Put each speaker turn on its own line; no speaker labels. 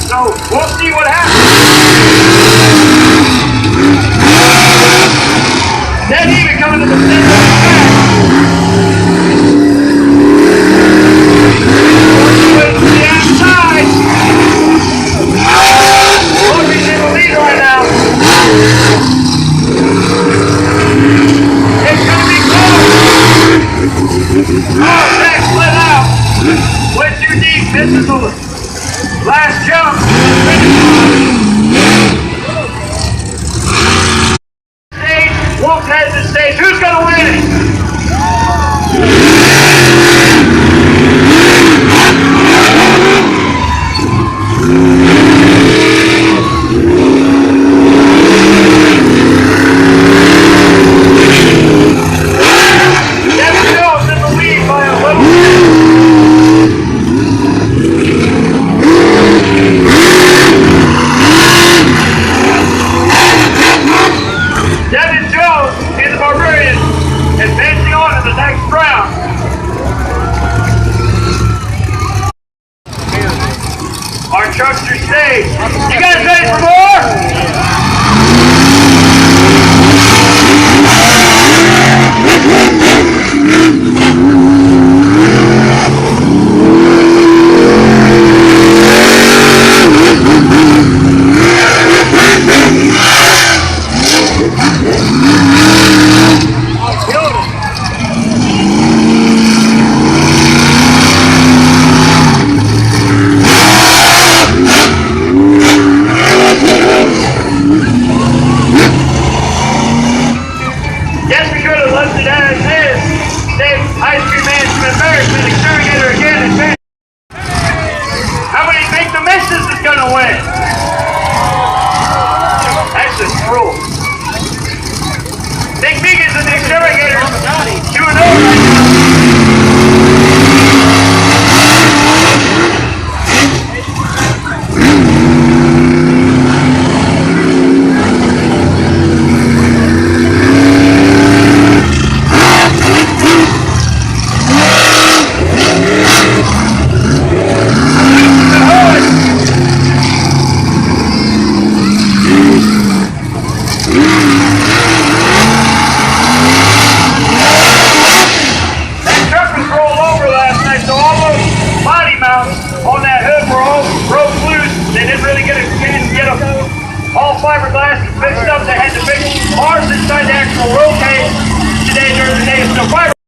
So we'll see what happens. Dead even coming to the center of the track. To the outside. Logan's in the lead right now. It's going to be close. Oh, Zach split out. Went too deep, misses the last jump. Wolf heads the stage. Who's going to win? Devin Jones in the lead by a little bit. Devin Jones is the Barbarian, advancing on to the next round. Our truckster stage. You guys ready for more? Yes, we could have left it as is. State ice cream man to embarrassment, exterminator again, and how many think the missus is going to win? That's just cruel. Nick Megan's in the exterminator, 2-0 right now. On that hood were all broke loose. They didn't really get a chance to get them all fiberglass fixed up. They had to fix parts inside the actual roll cage today during the day. So fiber